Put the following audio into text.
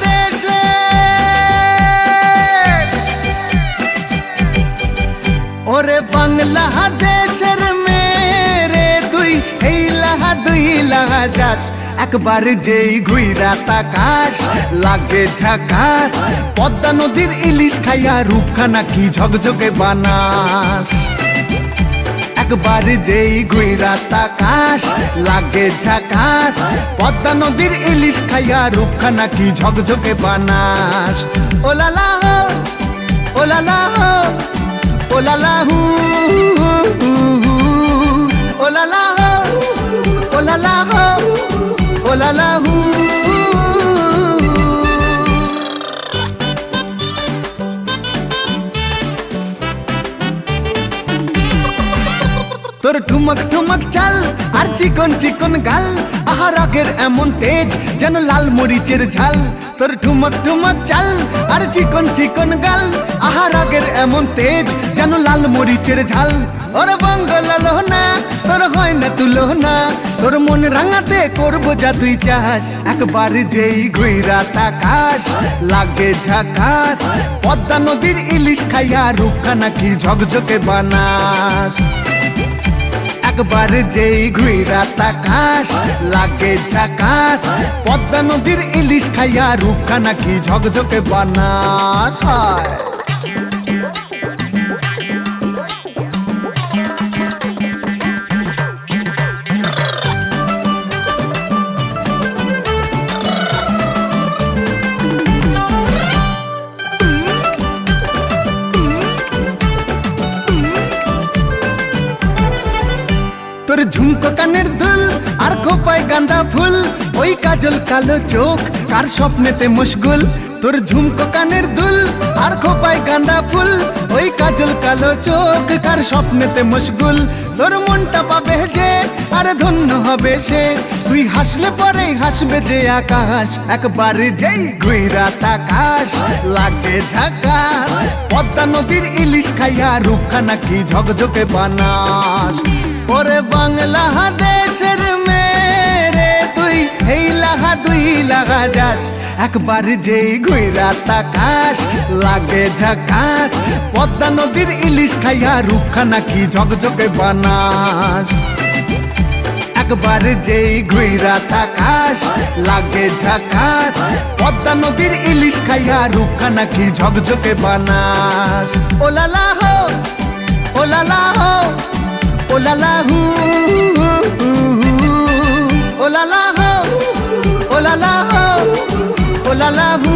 দেশে ওরে বাংলাদেশের মেরে তুই দুই লাহা যাস একবার যেই ঘুইরা তাকাস লাগে ঝাকাস পদ্মা নদীর ইলিশ খাইয়া রূপখানা কি ঝকঝকে বানাস একবার যেই ঘুইরা তাকাস লাগে ঝাকাস পদ্মা নদীর ইলিশ খাইয়া রূপখানা কি ঝকঝকে বানাস ওলালা হো ওলালা হো ওলালা হু ওলালা হো ওলালা হো ওলালা হু তোর ঠুমক ঠুমক চাল আর চিকন চিকন গাল আহার আগের এমন তেজ যেন লাল মরিচের ঝাল তোর ঠুমক ঠুমক চাল আর চিকন চিকন গাল আহার আগের এমন তেজ যেন লাল মরিচের ঝাল ওর বঙ্গলালো না তোর হয় না তুলো না তোর মন রাঙাতে করবো যা তুই চাস একবার যেই ঘুইরা তাকাস লাগে ঝাকাস পদ্মা নদীর ইলিশ খাইয়া রূপখানা কি ঝকঝকে বানাস একবার যেই ঘুইরা তাকাস লাগে ঝাকাস পদ্মা নদীর ইলিশ খাইয়া রূপখানা কি ঝকঝকে বানাস তোর ঝুমকো কানের দুল আর খোপায় গাঁদা ফুল ওই কাজল কালো চোখ কার স্বপ্নেতে মশগুল তোর ঝুমকো কানের দুল আর খোপায় গাঁদা ফুল ওই কাজল কালো চোখ কার স্বপ্নেতে মশগুল তোর মনটা পাবে যে আর ধন্য হবে সে তুই হাসলে পরে হাসবে যে আকাশ একবার যেই ঘুইরা তাকাস লাগে ঝাকাস পদ্মা নদীর ইলিশ খাইয়া রূপখানা কি ঝকঝকে বানাস ওরে বাংলাদেশের মেরে তুই দুই লাহা যাস একবার যেই ঘুইরা তাকাস লাগে ঝাকাস পদ্মা নদীর ইলিশ খাইয়া রূপখানা কি ঝকঝকে বানাস একবার যেই ঘুইরা তাকাস লাগে ঝাকাস পদ্মা নদীর ইলিশ খাইয়া রূপখানা কি ঝকঝকে বানাস ওলালা হো ওলালা হো ওলালা হু ওলালা হো ওলালা হো ওলালা হু